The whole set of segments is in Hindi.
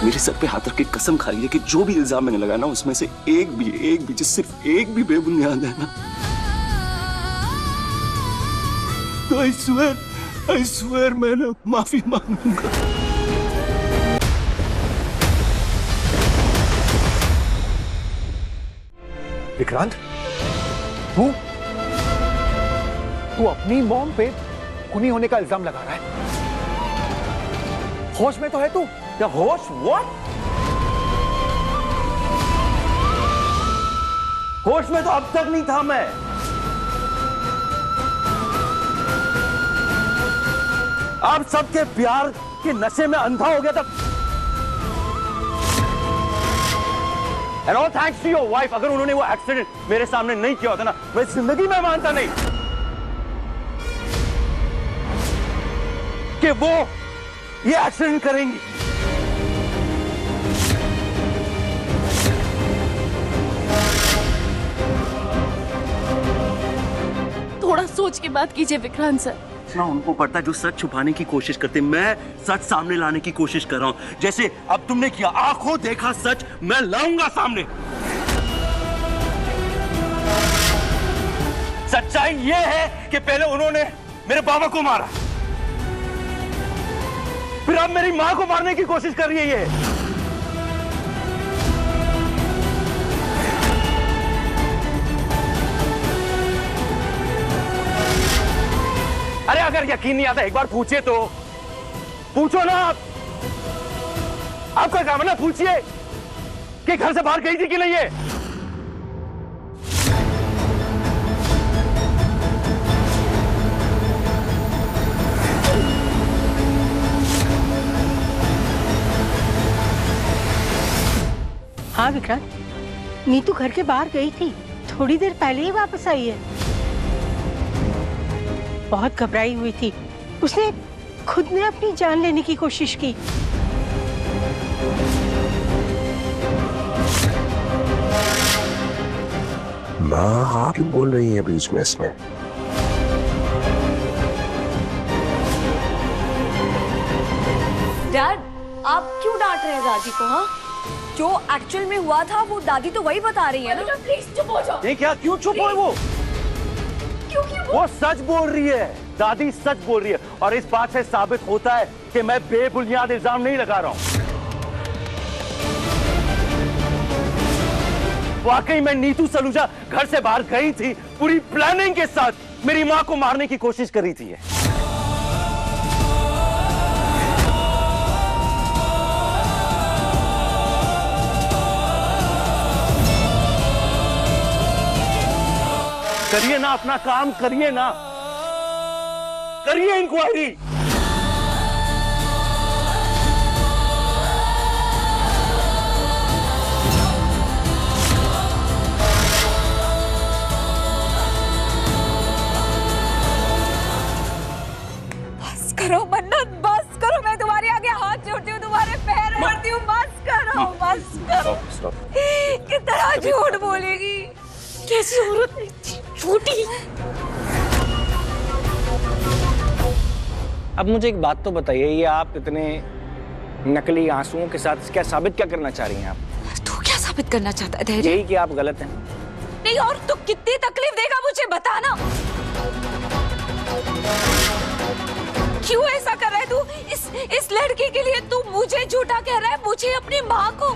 मेरे सर पे हाथ रख के कसम खाई है कि जो भी इल्जाम मैंने लगाया ना उसमें से एक भी सिर्फ एक भी बेबुनियाद है ना, तो आई स्वेयर मैं ना माफी मांगूंगा। विक्रांत, तू अपनी मॉम पे खूनी होने का इल्जाम लगा रहा है। होश में तो है तू? क्या होश? व्हाट? होश में तो अब तक नहीं था मैं। अब सबके प्यार के नशे में अंधा हो गया था। And all thanks to your wife। अगर उन्होंने वो एक्सीडेंट मेरे सामने नहीं किया होता ना, मैं जिंदगी में मानता नहीं कि वो ये एक्सीडेंट करेंगी। थोड़ा सोच के बात कीजिए विक्रांत सर। ना उनको पड़ता है जो सच छुपाने की कोशिश करते, मैं सच सामने लाने की कोशिश कर रहा हूं। जैसे अब तुमने किया, आंखों देखा सच मैं लाऊंगा सामने। सच्चाई ये है कि पहले उन्होंने मेरे बाबा को मारा, फिर अब मेरी मां को मारने की कोशिश कर रही है ये। अरे अगर यकीन नहीं आता एक बार पूछिए तो पूछो ना आप। आपका काम है ना, पूछिए कि घर से बाहर गई थी कि नहीं है। हाँ विक्रांत, नीतू घर के बाहर गई थी, थोड़ी देर पहले ही वापस आई है। बहुत घबराई हुई थी, उसने खुद ने अपनी जान लेने की कोशिश की। माँ आप क्यों बोल रही हैं बीच में इसमें? डैड, आप क्यों डांट रहे हैं दादी को? हाँ, जो एक्चुअल में हुआ था वो दादी तो वही बता रही है ना। प्लीज चुप हो जाओ। ये क्या, क्यों चुप हो? वो सच बोल रही है, दादी सच बोल रही है। और इस बात से साबित होता है कि मैं बेबुनियाद इल्जाम नहीं लगा रहा हूं। वाकई में नीतू सलूजा घर से बाहर गई थी, पूरी प्लानिंग के साथ मेरी मां को मारने की कोशिश कर रही थी। करिए ना अपना काम, करिए ना, करिए इंक्वायरी। बस करो मन्नत, बस करो। मैं तुम्हारे आगे हाथ जोड़ती हूँ, तुम्हारे पैर पड़ती हूँ। बस करो, बस करो। कितना झूठ बोलेगी, कैसी औरत झूठी। अब मुझे एक बात तो बताइए, ये आप इतने नकली आंसुओं के साथ क्या साबित क्या करना चाह रही हैं आप? तू क्या साबित करना चाहता है? धैर्य। यही कि आप गलत हैं। नहीं, और तू कितनी तकलीफ देगा मुझे बताना। क्यों ऐसा कर रहा है तू? इस लड़की के लिए तू मुझे झूठा कह रहा है, मुझे, अपनी माँ को।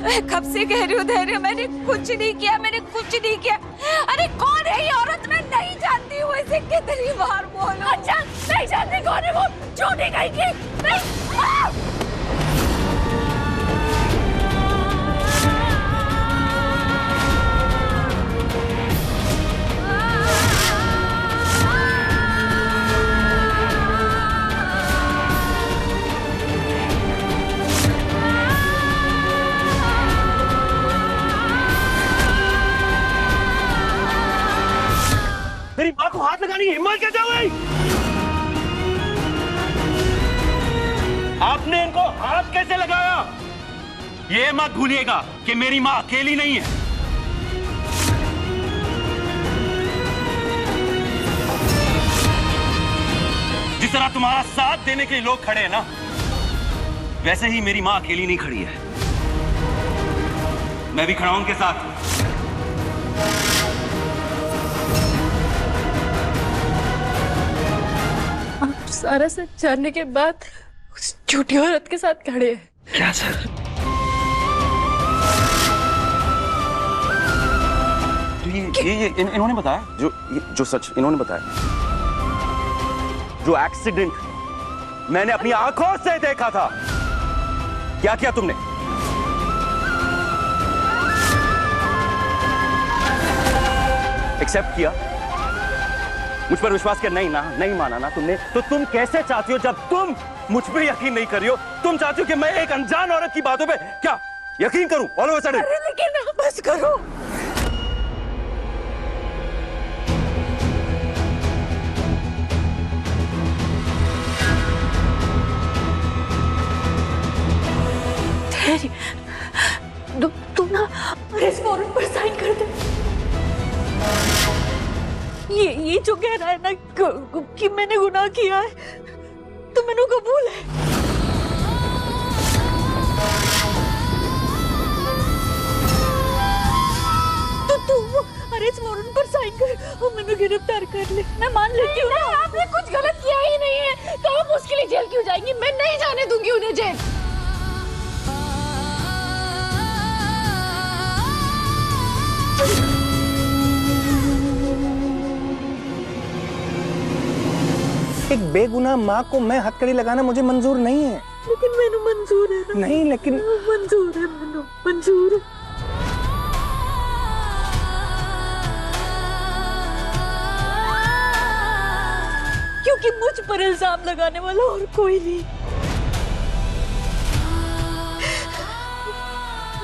मैं कब से कह रही हूँ धैर्य, मैंने कुछ नहीं किया, मैंने कुछ नहीं किया। अरे कौन है ये औरत? मैं नहीं जानती हूँ, इसे कितनी बार बोलूं। अच्छा नहीं जानती कौन है वो? झूठी कहेगी। नहीं। मेरी मां को हाथ लगाने की हिम्मत कैसे हो गई? आपने इनको हाथ कैसे लगाया? ये मत भूलिएगा कि मेरी मां अकेली नहीं है। तरह तुम्हारा साथ देने के लिए लोग खड़े हैं ना, वैसे ही मेरी मां अकेली नहीं खड़ी है, मैं भी खड़ा हूं उनके साथ। आप सारा सच जानने के बाद उस झूठी औरत के साथ खड़े हैं। क्या सर? तो ये इन्होंने बताया, जो सच इन्होंने बताया, जो एक्सीडेंट मैंने अपनी आंखों से देखा था, क्या किया तुमने? एक्सेप्ट किया, मुझ पर विश्वास किया? नहीं ना, नहीं माना ना तुमने। तो तुम कैसे चाहती हो, जब तुम मुझ पे यकीन नहीं कर रही हो, तुम चाहती हो कि मैं एक अनजान औरत की बातों पे क्या यकीन करूं ऑल ऑफ अ सडन? अरे लेकिन बस करो। तुम ना अरेस्ट वारंट पर साइन कर दे। ये जो कह रहा है ना कि मैंने गुनाह किया है, तो मैंने कबूल है। तो तुम अरेस्ट वारंट पर साइन कर और मैंने गिरफ्तार कर ले। मैं मान लेती हूँ ना आपने कुछ गलत किया ही नहीं है, तो आप उसके लिए जेल क्यों जाएंगी? मैं नहीं जाने दूंगी उन्हें जेल। एक बेगुनाह माँ को मैं हथकड़ी लगाना मुझे मंजूर नहीं है। लेकिन मैंने मंजूर है ना। नहीं, लेकिन मंजूर है, मैंने मंजूर है। क्योंकि मुझ पर इल्जाम लगाने वाला और कोई नहीं।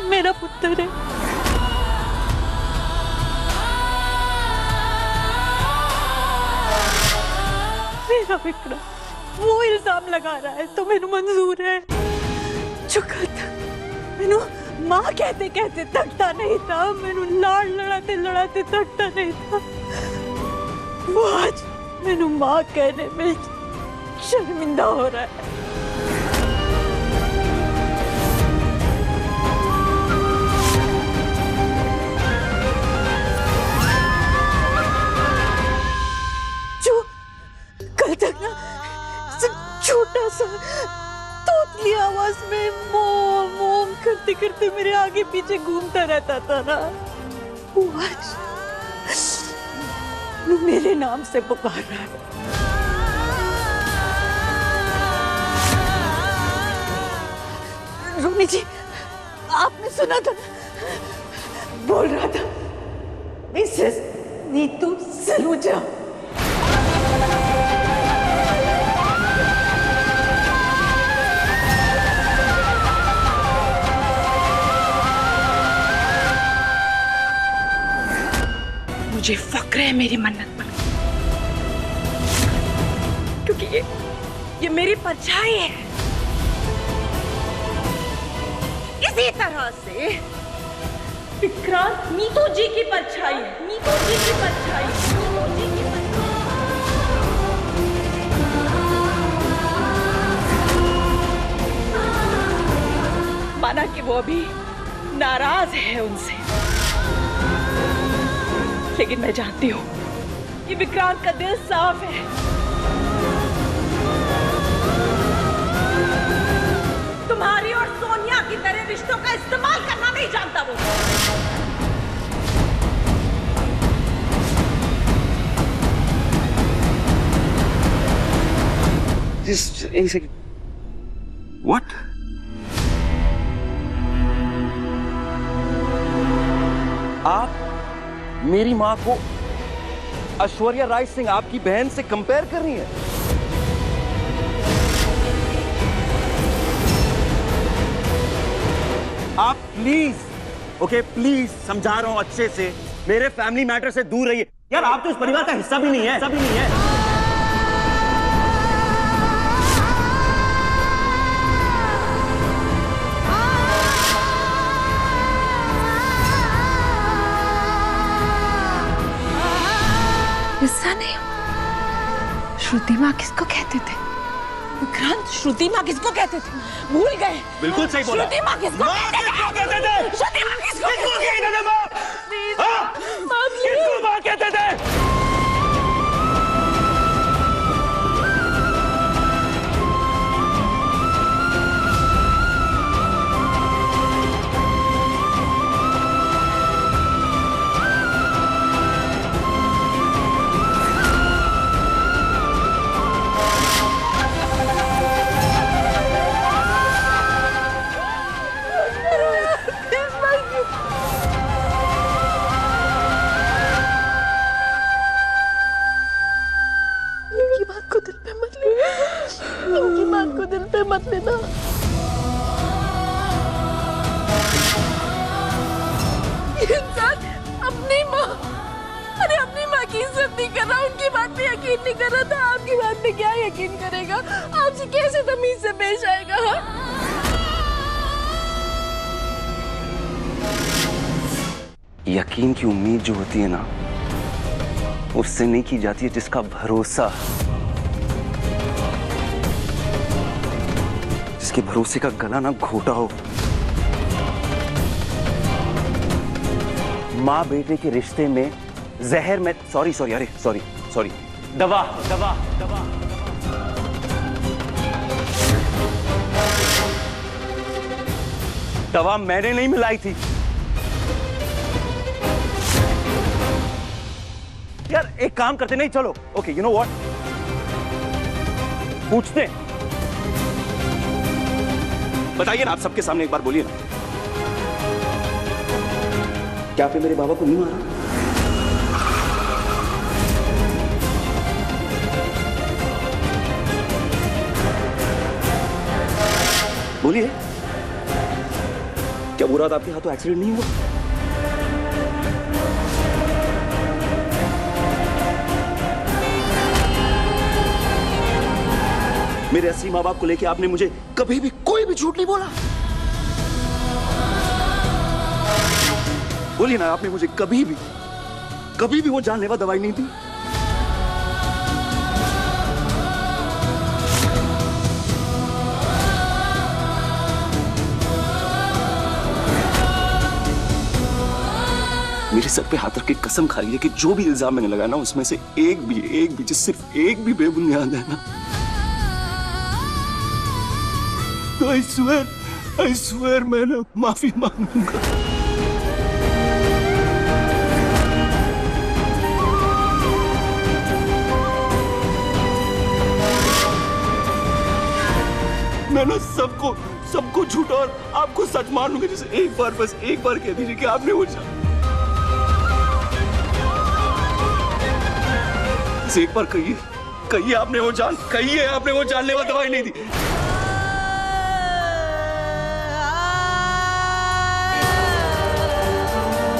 मेरा पुत्र है। मेरा विक्रम, वो इल्जाम लगा रहा है तो मैंने मंजूर है। जो कल तक मैंने माँ कहते कहते थकता नहीं था, मैंने लाड़ लड़ाते लड़ाते थकता नहीं था, वो आज मैंने माँ कहने में शर्मिंदा हो रहा है। जो कल तक ना छोटा सा तोतली आवाज में मोम मोम करते करते मेरे आगे पीछे घूमता रहता था ना, वो आज मेरे नाम से पुकार रहा है। रोनी जी, आपने सुना था, बोल रहा था मिसेस नीतू सलूजा। मुझे फक्र है मेरी मन्नत पर, क्योंकि ये मेरी परछाई है। इसी तरह से विक्रांत नीतू जी की परछाई है। नीतू जी की परछाई, नीतू जी की परछाई। माना कि वो अभी नाराज है उनसे, लेकिन मैं जानती हूँ कि विक्रांत का दिल साफ है। तुम्हारी और सोनिया की तरह रिश्तों का इस्तेमाल करना नहीं जानता वो। What? आप मेरी माँ को ऐश्वर्या राय सिंह, आपकी बहन से कंपेयर कर रही हैं? आप प्लीज, ओके प्लीज, समझा रहा हूं अच्छे से, मेरे फैमिली मैटर से दूर रहिए। यार आप तो इस परिवार का हिस्सा भी नहीं है, हिस्सा भी नहीं है। हिस्सा नहीं हूं। श्रुति माँ किसको कहते थे? विक्रांत, श्रुति माँ किसको कहते थे? भूल गए। बिल्कुल सही बोला। श्रुति माँ किसको कहते थे? श्रुति माँ किसको कहते थे? माँ कहते थे? उनकी बात को दिल पे मत लेना, उनकी बात को दिल पे मत लेना। ये इंसान अपनी माँ, अरे अपनी माँ की इज्जत नहीं कर रहा, उनकी बात पे यकीन नहीं कर रहा था। आपकी बात पे क्या यकीन करेगा? आपसे कैसे तमीज से पेश आएगा? हाँ? यकीन की उम्मीद जो होती है ना, उससे नहीं की जाती है जिसका भरोसा, जिसके भरोसे का गला ना घोटा हो। माँ बेटे के रिश्ते में जहर में सॉरी दवा मैंने नहीं मिलाई थी यार। एक काम करते, नहीं चलो, ओके यू नो व्हाट, पूछते हैं। बताइए ना, आप सबके सामने एक बार बोलिए ना, क्या आपने मेरे बाबा को नहीं मारा? बोलिए, क्या वो रात आपके हाथों एक्सीडेंट नहीं हुआ? मेरे असली माँ बाप को लेके आपने मुझे कभी भी कोई भी झूठ नहीं बोला। बोलिए ना, आपने मुझे कभी भी वो जानलेवा दवाई नहीं दी। मेरे सर पे हाथ रख के कसम खा रही है कि जो भी इल्जाम मैंने लगाया ना, उसमें से एक भी सिर्फ एक भी बेबुनियाद है ना, तो I swear मैं ना माफी मांगूंगा। मैं ना सबको झूठा और आपको सच मान लूंगा। जैसे बस एक बार कह दीजिए कि आपने वो एक बार कहिए आपने वो जानलेवा दवाई नहीं दी।